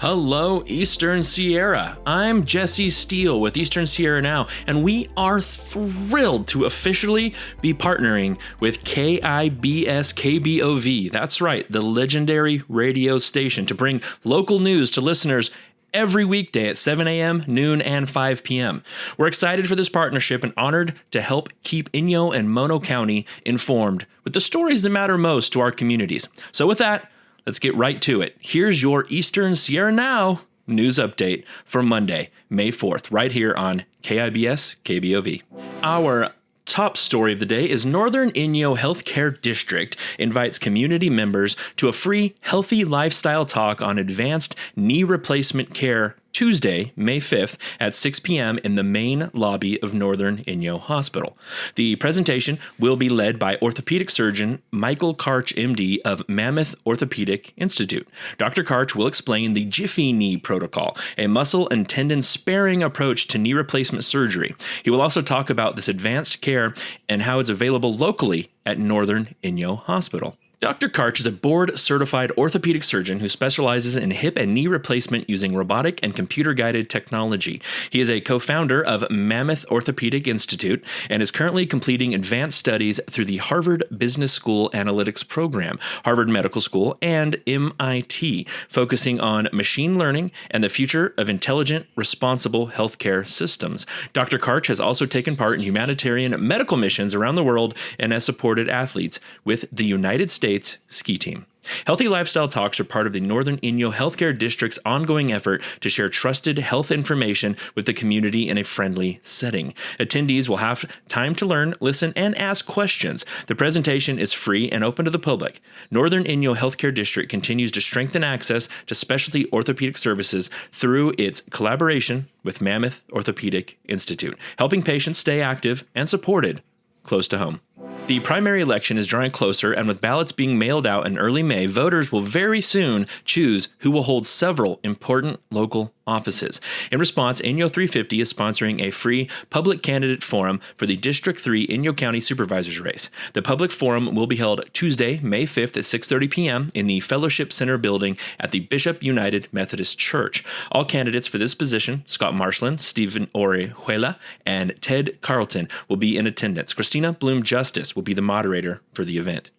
Hello, Eastern Sierra. I'm Jesse Steele with Eastern Sierra Now, and we are thrilled to officially be partnering with KIBS KBOV. That's right, the legendary radio station, to bring local news to listeners every weekday at 7 a.m., noon, and 5 p.m. We're excited for this partnership and honored to help keep Inyo and Mono County informed with the stories that matter most to our communities. So with that, let's get right to it. Here's your Eastern Sierra Now news update for Monday, May 4th, right here on KIBS KBOV. Our top story of the day is Northern Inyo Healthcare District invites community members to a free healthy lifestyle talk on advanced knee replacement care Tuesday, May 5th at 6 p.m. in the main lobby of Northern Inyo Hospital. The presentation will be led by orthopedic surgeon Michael Karch, MD of Mammoth Orthopedic Institute. Dr. Karch will explain the Jiffy Knee Protocol, a muscle and tendon sparing approach to knee replacement surgery. He will also talk about this advanced care and how it's available locally at Northern Inyo Hospital. Dr. Karch is a board-certified orthopedic surgeon who specializes in hip and knee replacement using robotic and computer-guided technology. He is a co-founder of Mammoth Orthopedic Institute and is currently completing advanced studies through the Harvard Business School Analytics Program, Harvard Medical School, and MIT, focusing on machine learning and the future of intelligent, responsible healthcare systems. Dr. Karch has also taken part in humanitarian medical missions around the world and has supported athletes with the United States ski team. Healthy lifestyle talks are part of the Northern Inyo Healthcare District's ongoing effort to share trusted health information with the community in a friendly setting. Attendees will have time to learn, listen, and ask questions. The presentation is free and open to the public. Northern Inyo Healthcare District continues to strengthen access to specialty orthopedic services through its collaboration with Mammoth Orthopedic Institute, helping patients stay active and supported close to home. The primary election is drawing closer, and with ballots being mailed out in early May, voters will very soon choose who will hold several important local offices. In response, Inyo 350 is sponsoring a free public candidate forum for the District 3 Inyo County Supervisor's race. The public forum will be held Tuesday, May 5th at 6:30 p.m. in the Fellowship Center building at the Bishop United Methodist Church. All candidates for this position, Scott Marshland, Stephen Orejuela, and Ted Carlton, will be in attendance. Christina Bloom Justice will be the moderator for the event.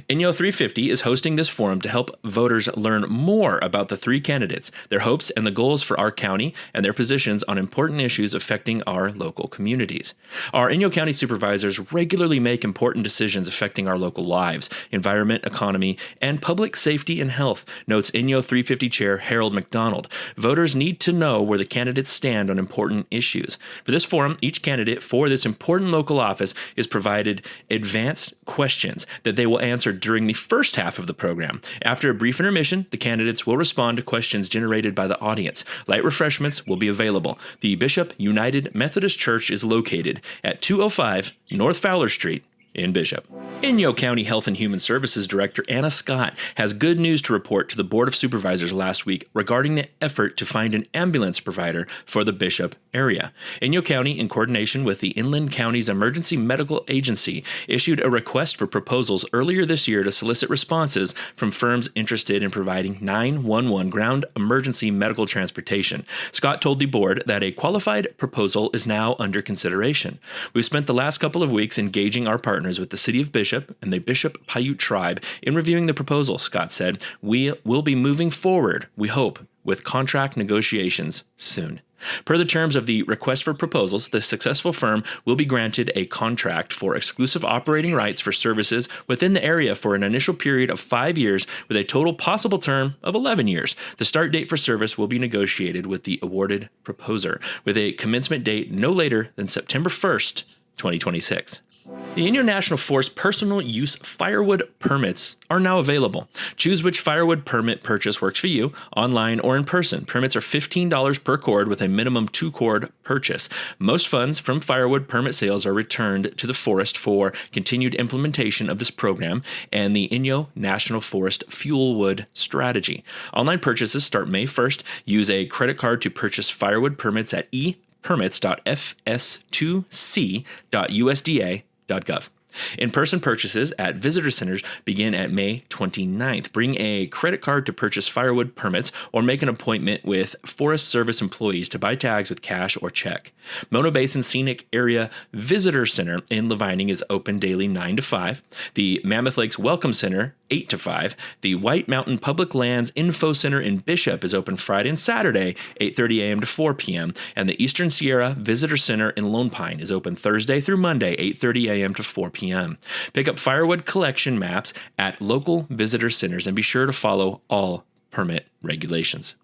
Inyo 350 is hosting this forum to help voters learn more about the three candidates, their hopes and the goals for our county, and their positions on important issues affecting our local communities. Our Inyo County supervisors regularly make important decisions affecting our local lives, environment, economy, and public safety and health, notes Inyo 350 Chair Harold McDonald. Voters need to know where the candidates stand on important issues. For this forum, each candidate for this important local office is provided advanced questions that they will answer during the first half of the program. After a brief intermission, the candidates will respond to questions generated by the audience. Light refreshments will be available. The Bishop United Methodist Church is located at 205 North Fowler Street in Bishop. Inyo County Health and Human Services Director Anna Scott has good news to report to the Board of Supervisors last week regarding the effort to find an ambulance provider for the Bishop area. Inyo County, in coordination with the Inland County's Emergency Medical Agency, issued a request for proposals earlier this year to solicit responses from firms interested in providing 911 ground emergency medical transportation. Scott told the board that a qualified proposal is now under consideration. We've spent the last couple of weeks engaging our partners with the City of Bishop and the Bishop Paiute Tribe in reviewing the proposal, Scott said. We will be moving forward, we hope, with contract negotiations soon. Per the terms of the request for proposals, the successful firm will be granted a contract for exclusive operating rights for services within the area for an initial period of 5 years with a total possible term of 11 years. The start date for service will be negotiated with the awarded proposer, with a commencement date no later than September 1st, 2026. The Inyo National Forest personal use firewood permits are now available. Choose which firewood permit purchase works for you, online or in person. Permits are $15 per cord with a minimum 2-cord purchase. Most funds from firewood permit sales are returned to the forest for continued implementation of this program and the Inyo National Forest Fuelwood Strategy. Online purchases start May 1st. Use a credit card to purchase firewood permits at permits.fs2c.usda.gov. In-person purchases at visitor centers begin at May 29th. Bring a credit card to purchase firewood permits or make an appointment with Forest Service employees to buy tags with cash or check. Mono Basin Scenic Area Visitor Center in Levining is open daily 9 to 5. The Mammoth Lakes Welcome Center 8 to 5. The White Mountain Public Lands Info Center in Bishop is open Friday and Saturday, 8:30 a.m. to 4 p.m. And the Eastern Sierra Visitor Center in Lone Pine is open Thursday through Monday, 8:30 a.m. to 4 p.m. Pick up firewood collection maps at local visitor centers and be sure to follow all permit regulations.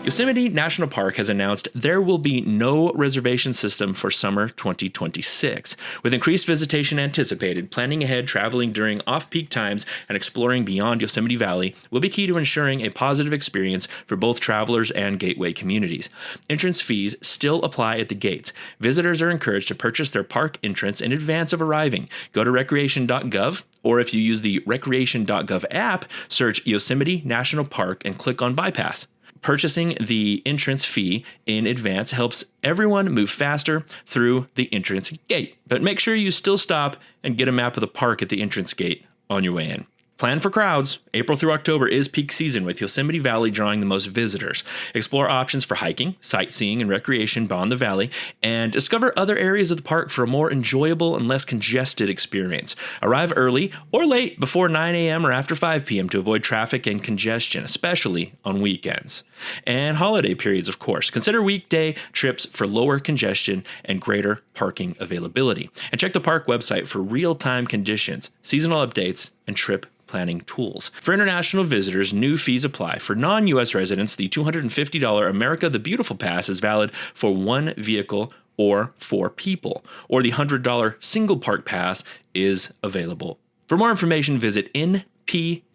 Yosemite National Park has announced there will be no reservation system for summer 2026. With increased visitation anticipated, planning ahead, traveling during off-peak times, and exploring beyond Yosemite Valley will be key to ensuring a positive experience for both travelers and gateway communities. Entrance fees still apply at the gates. Visitors are encouraged to purchase their park entrance in advance of arriving. Go to recreation.gov, or if you use the recreation.gov app, search Yosemite National Park and click on Bypass. Purchasing the entrance fee in advance helps everyone move faster through the entrance gate. But make sure you still stop and get a map of the park at the entrance gate on your way in. Plan for crowds. April through October is peak season, with Yosemite Valley drawing the most visitors. Explore options for hiking, sightseeing, and recreation beyond the valley, and discover other areas of the park for a more enjoyable and less congested experience. Arrive early or late before 9 a.m. or after 5 p.m. to avoid traffic and congestion, especially on weekends. And holiday periods, of course. Consider weekday trips for lower congestion and greater parking availability. And check the park website for real-time conditions, seasonal updates, and trip planning tools. For international visitors, new fees apply. For non-U.S. residents, the $250 America the Beautiful Pass is valid for one vehicle or 4 people, or the $100 single park pass is available. For more information, visit nps.gov.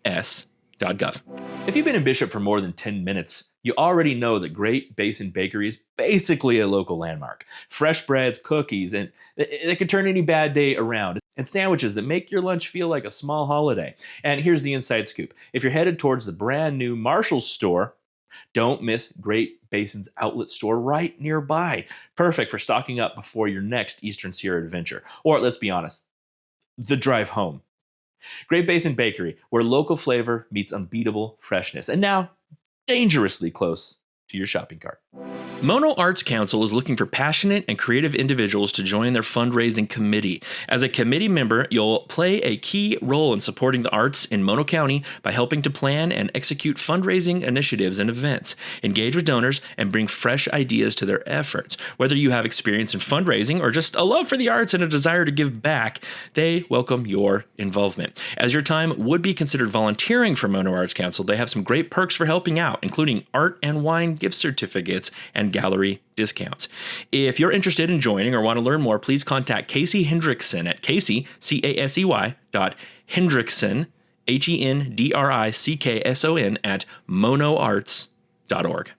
If you've been in Bishop for more than 10 minutes, you already know that Great Basin Bakery is basically a local landmark. Fresh breads, cookies, and they can turn any bad day around. And sandwiches that make your lunch feel like a small holiday. And here's the inside scoop. If you're headed towards the brand new Marshall's store, don't miss Great Basin's outlet store right nearby. Perfect for stocking up before your next Eastern Sierra adventure. Or let's be honest, the drive home. Great Basin Bakery, where local flavor meets unbeatable freshness. And now, dangerously close to your shopping cart. Mono Arts Council is looking for passionate and creative individuals to join their fundraising committee. As a committee member, you'll play a key role in supporting the arts in Mono County by helping to plan and execute fundraising initiatives and events, engage with donors, and bring fresh ideas to their efforts. Whether you have experience in fundraising or just a love for the arts and a desire to give back, they welcome your involvement. As your time would be considered volunteering for Mono Arts Council, they have some great perks for helping out, including art and wine gift certificates and gallery discounts. If you're interested in joining or want to learn more, please contact Casey Hendrickson at Casey, C-A-S-E-Y, Hendrickson, Hendrickson, at monoarts.org.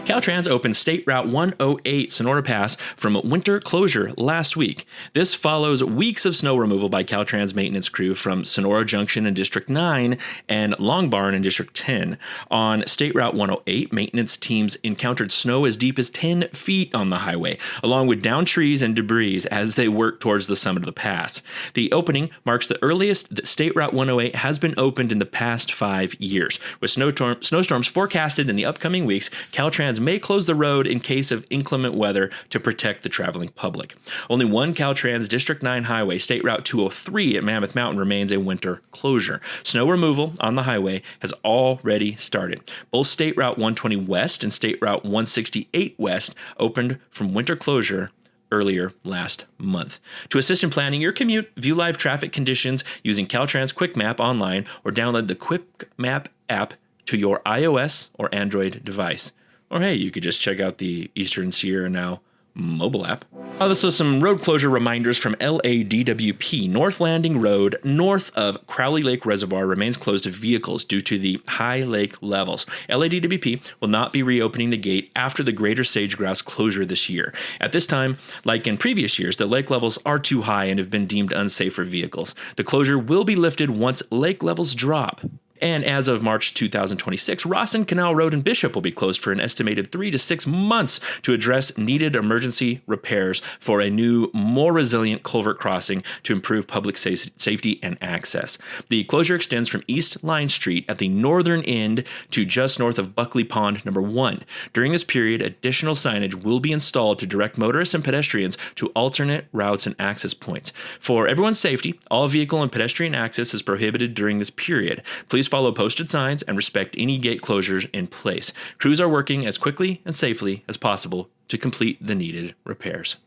Caltrans opened State Route 108 Sonora Pass from winter closure last week. This follows weeks of snow removal by Caltrans maintenance crew from Sonora Junction in District 9 and Long Barn in District 10. On State Route 108, maintenance teams encountered snow as deep as 10 feet on the highway, along with downed trees and debris as they worked towards the summit of the pass. The opening marks the earliest that State Route 108 has been opened in the past 5 years. With snowstorms forecasted in the upcoming weeks, Caltrans may close the road in case of inclement weather to protect the traveling public. Only one Caltrans District 9 highway, State Route 203 at Mammoth Mountain, remains a winter closure. Snow removal on the highway has already started. Both State Route 120 West and State Route 168 West opened from winter closure earlier last month. To assist in planning your commute, view live traffic conditions using Caltrans Quick Map online or download the Quick Map app to your iOS or Android device. Or hey, you could just check out the Eastern Sierra Now mobile app. This was some road closure reminders from LADWP. North Landing Road, north of Crowley Lake Reservoir, remains closed to vehicles due to the high lake levels. LADWP will not be reopening the gate after the Greater Sage-Grouse closure this year. At this time, like in previous years, the lake levels are too high and have been deemed unsafe for vehicles. The closure will be lifted once lake levels drop. And as of March 2026, Rawson Canal Road in Bishop will be closed for an estimated 3 to 6 months to address needed emergency repairs for a new, more resilient culvert crossing to improve public safety and access. The closure extends from East Line Street at the northern end to just north of Buckley Pond number 1. During this period, additional signage will be installed to direct motorists and pedestrians to alternate routes and access points. For everyone's safety, all vehicle and pedestrian access is prohibited during this period. Please follow posted signs and respect any gate closures in place. Crews are working as quickly and safely as possible to complete the needed repairs.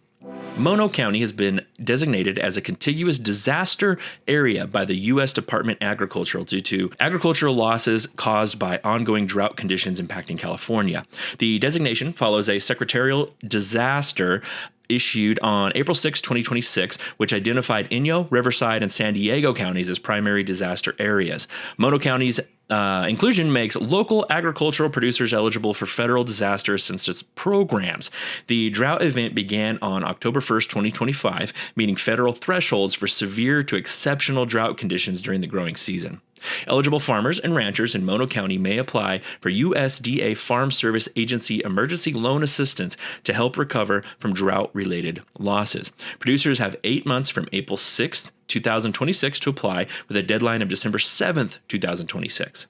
Mono County has been designated as a contiguous disaster area by the U.S. Department of Agriculture due to agricultural losses caused by ongoing drought conditions impacting California. The designation follows a secretarial disaster issued on April 6, 2026, which identified Inyo, Riverside, and San Diego counties as primary disaster areas. Mono County's inclusion makes local agricultural producers eligible for federal disaster assistance programs. The drought event began on October 1st, 2025, meeting federal thresholds for severe to exceptional drought conditions during the growing season. Eligible farmers and ranchers in Mono County may apply for USDA Farm Service Agency emergency loan assistance to help recover from drought-related losses. Producers have 8 months from April 6th, 2026 to apply with a deadline of December 7th, 2026.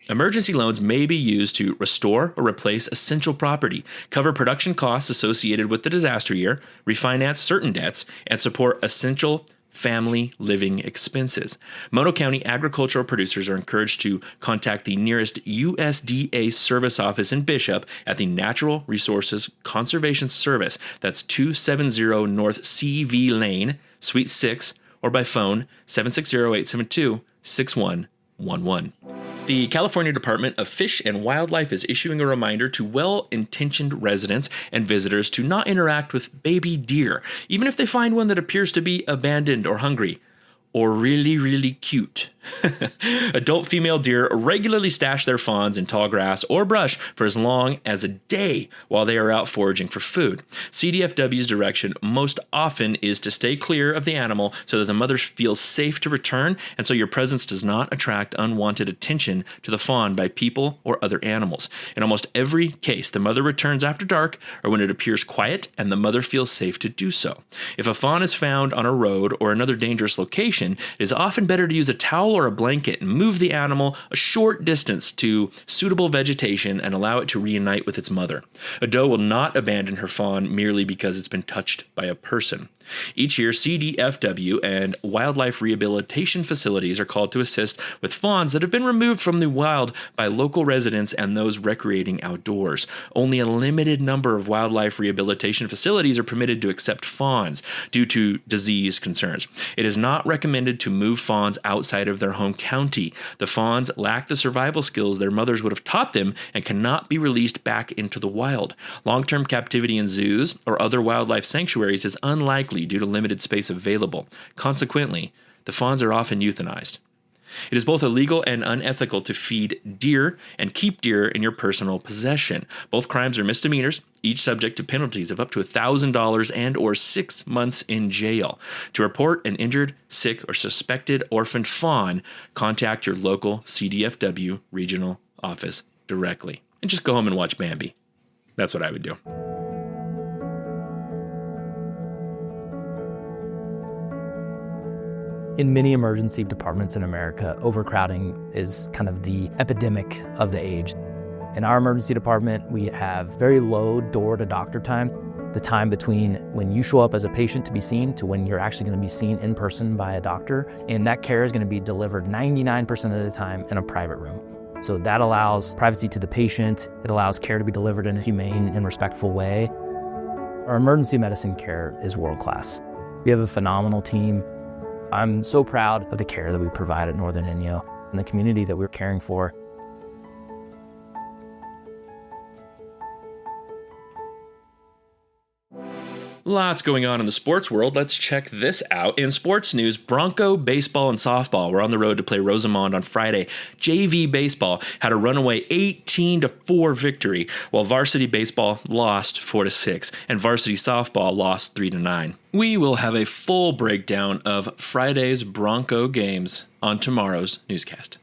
Emergency loans may be used to restore or replace essential property, cover production costs associated with the disaster year, refinance certain debts, and support essential family living expenses. Mono County agricultural producers are encouraged to contact the nearest USDA service office in Bishop at the Natural Resources Conservation Service. That's 270 North CV Lane, Suite 6, or by phone 760-872-6111. The California Department of Fish and Wildlife is issuing a reminder to well-intentioned residents and visitors to not interact with baby deer, even if they find one that appears to be abandoned or hungry, or really, really cute. Adult female deer regularly stash their fawns in tall grass or brush for as long as a day while they are out foraging for food. CDFW's direction most often is to stay clear of the animal so that the mother feels safe to return and so your presence does not attract unwanted attention to the fawn by people or other animals. In almost every case, the mother returns after dark or when it appears quiet and the mother feels safe to do so. If a fawn is found on a road or another dangerous location, it is often better to use a towel or a blanket and move the animal a short distance to suitable vegetation and allow it to reunite with its mother. A doe will not abandon her fawn merely because it's been touched by a person. Each year, CDFW and wildlife rehabilitation facilities are called to assist with fawns that have been removed from the wild by local residents and those recreating outdoors. Only a limited number of wildlife rehabilitation facilities are permitted to accept fawns due to disease concerns. It is not recommended to move fawns outside of their home county. The fawns lack the survival skills their mothers would have taught them and cannot be released back into the wild. Long-term captivity in zoos or other wildlife sanctuaries is unlikely due to limited space available. Consequently, the fawns are often euthanized. It is both illegal and unethical to feed deer and keep deer in your personal possession. Both crimes are misdemeanors, each subject to penalties of up to $1,000 and or 6 months in jail. To report an injured, sick, or suspected orphaned fawn, contact your local CDFW regional office directly. And just go home and watch Bambi. That's what I would do. In many emergency departments in America, overcrowding is kind of the epidemic of the age. In our emergency department, we have very low door-to-doctor time, the time between when you show up as a patient to be seen to when you're actually going to be seen in person by a doctor, and that care is going to be delivered 99% of the time in a private room. So that allows privacy to the patient, it allows care to be delivered in a humane and respectful way. Our emergency medicine care is world-class. We have a phenomenal team. I'm so proud of the care that we provide at Northern Inyo and the community that we're caring for. Lots going on in the sports world. Let's check this out. In sports news, Bronco baseball and softball were on the road to play Rosamond on Friday. JV baseball had a runaway 18-4 victory, while varsity baseball lost 4-6, and varsity softball lost 3-9. We will have a full breakdown of Friday's Bronco games on tomorrow's newscast.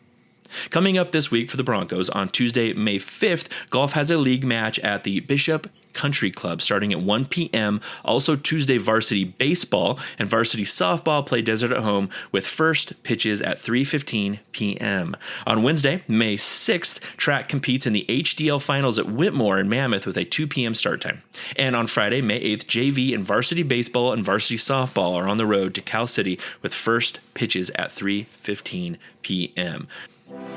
Coming up this week for the Broncos, on Tuesday, May 5th, golf has a league match at the Bishop Country Club starting at 1 p.m. Also Tuesday, varsity baseball and varsity softball play Desert at Home with first pitches at 3:15 p.m. On Wednesday, May 6th, track competes in the HDL Finals at Whitmore in Mammoth with a 2 p.m. start time. And on Friday, May 8th, JV and varsity baseball and varsity softball are on the road to Cal City with first pitches at 3:15 p.m.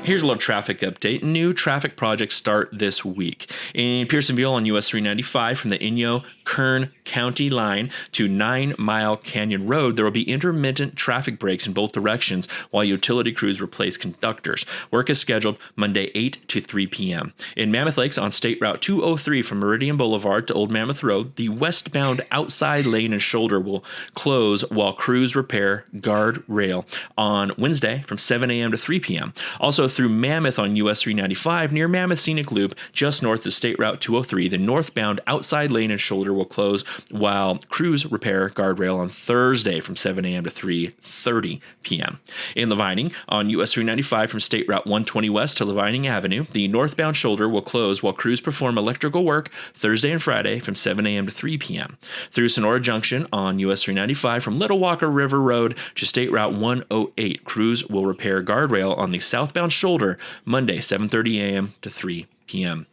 Here's a little traffic update. New traffic projects start this week. In Pearsonville on US 395 from the Inyo Kern County line to 9 Mile Canyon Road, there will be intermittent traffic breaks in both directions while utility crews replace conductors. Work is scheduled Monday 8 to 3 p.m. In Mammoth Lakes on State Route 203 from Meridian Boulevard to Old Mammoth Road, the westbound outside lane and shoulder will close while crews repair guardrail on Wednesday from 7 a.m. to 3 p.m. Also through Mammoth on US 395 near Mammoth Scenic Loop just north of State Route 203, the northbound outside lane and shoulder will close while crews repair guardrail on Thursday from 7 a.m. to 3:30 p.m. In Levining on US 395 from State Route 120 west to Levining Avenue, the northbound shoulder will close while crews perform electrical work Thursday and Friday from 7 a.m. to 3 p.m. Through Sonora Junction on US 395 from Little Walker River Road to State Route 108, crews will repair guardrail on the southbound shoulder Monday 7:30 a.m. to 3 p.m.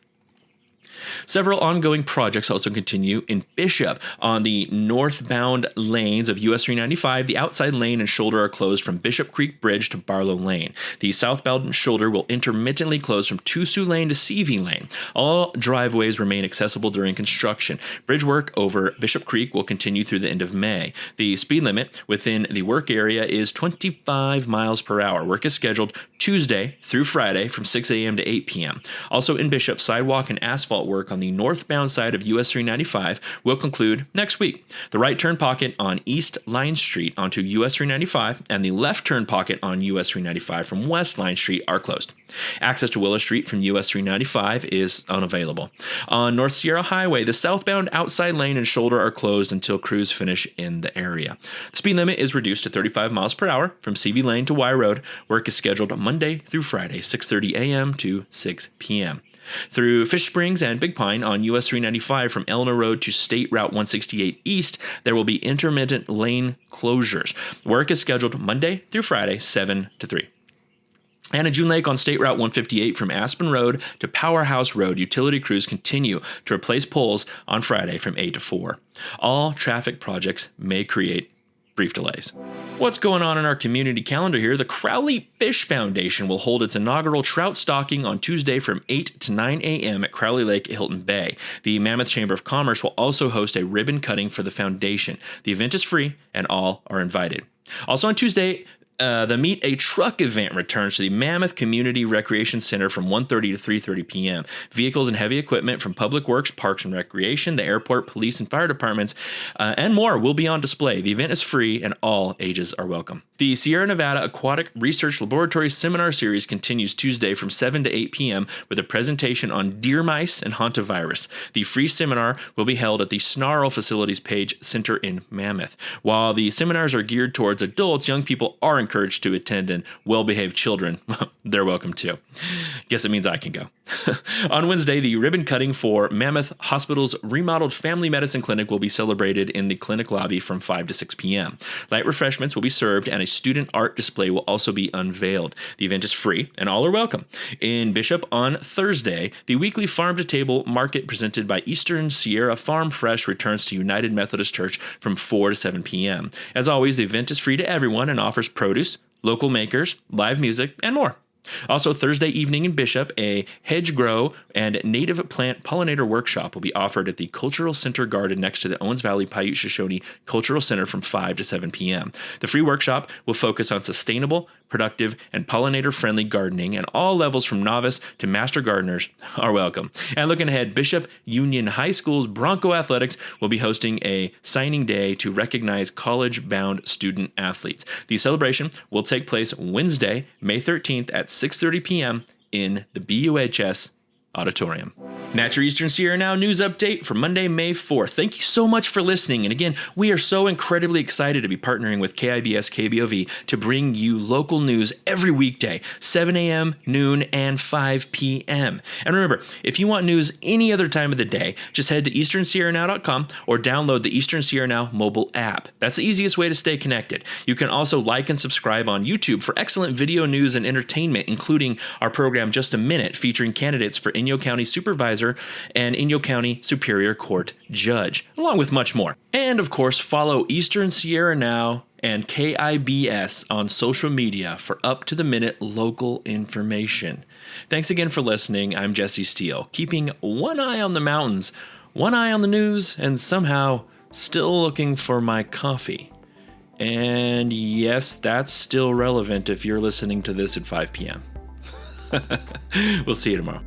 Several ongoing projects also continue in Bishop. On the northbound lanes of US 395, the outside lane and shoulder are closed from Bishop Creek Bridge to Barlow Lane. The southbound shoulder will intermittently close from Tusu Lane to Seavey Lane. All driveways remain accessible during construction. Bridge work over Bishop Creek will continue through the end of May. The speed limit within the work area is 25 miles per hour. Work is scheduled Tuesday through Friday from 6 a.m. to 8 p.m. Also in Bishop, sidewalk and asphalt work on the northbound side of US 395 will conclude next week. The right turn pocket on East Line Street onto US 395 and the left turn pocket on US 395 from West Line Street are closed. Access to Willow Street from US 395 is unavailable. On North Sierra Highway, the southbound outside lane and shoulder are closed until crews finish in the area. The speed limit is reduced to 35 miles per hour from CB Lane to Y Road. Work is scheduled Monday through Friday, 6:30 a.m. to 6 p.m. Through Fish Springs and Big Pine on US 395 from Eleanor Road to State Route 168 East, there will be intermittent lane closures. Work is scheduled Monday through Friday, 7 to 3. And in June Lake on State Route 158 from Aspen Road to Powerhouse Road, utility crews continue to replace poles on Friday from 8 to 4. All traffic projects may create brief delays. What's going on in our community calendar here? The Crowley Fish Foundation will hold its inaugural trout stocking on Tuesday from 8 to 9 a.m. at Crowley Lake at Hilton Bay. The Mammoth Chamber of Commerce will also host a ribbon cutting for the foundation. The event is free and all are invited. Also on Tuesday, the Meet a Truck event returns to the Mammoth Community Recreation Center from 1:30 to 3:30 p.m. Vehicles and heavy equipment from Public Works, Parks and Recreation, the airport, police and fire departments, and more will be on display. The event is free and all ages are welcome. The Sierra Nevada Aquatic Research Laboratory Seminar Series continues Tuesday from 7 to 8 p.m. with a presentation on deer mice and hantavirus. The free seminar will be held at the Snarl Facilities Page Center in Mammoth. While the seminars are geared towards adults, young people are encouraged to attend, and well-behaved children, they're welcome too. Guess it means I can go. On Wednesday, the ribbon cutting for Mammoth Hospital's remodeled family medicine clinic will be celebrated in the clinic lobby from 5 to 6 p.m. Light refreshments will be served, and a student art display will also be unveiled. The event is free, and all are welcome. In Bishop on Thursday, the weekly farm-to-table market presented by Eastern Sierra Farm Fresh returns to United Methodist Church from 4 to 7 p.m. As always, the event is free to everyone and offers produce, local makers, live music, and more. Also, Thursday evening in Bishop, a hedge grow and native plant pollinator workshop will be offered at the Cultural Center Garden next to the Owens Valley Paiute Shoshone Cultural Center from 5 to 7 p.m. The free workshop will focus on sustainable, productive, and pollinator-friendly gardening, and all levels from novice to master gardeners are welcome. And looking ahead, Bishop Union High School's Bronco Athletics will be hosting a signing day to recognize college-bound student athletes. The celebration will take place Wednesday, May 13th at 6:30 p.m. in the BUHS Auditorium. And that's your Eastern Sierra Now news update for Monday, May 4th. Thank you so much for listening. And again, we are so incredibly excited to be partnering with KIBS KBOV to bring you local news every weekday, 7 a.m., noon, and 5 p.m. And remember, if you want news any other time of the day, just head to easternsierranow.com or download the Eastern Sierra Now mobile app. That's the easiest way to stay connected. You can also like and subscribe on YouTube for excellent video news and entertainment, including our program Just a Minute, featuring candidates for Inyo County Supervisor and Inyo County Superior Court Judge, along with much more. And of course, follow Eastern Sierra Now and KIBS on social media for up-to-the-minute local information. Thanks again for listening. I'm Jesse Steele, keeping one eye on the mountains, one eye on the news, and somehow still looking for my coffee. And yes, that's still relevant if you're listening to this at 5 p.m. We'll see you tomorrow.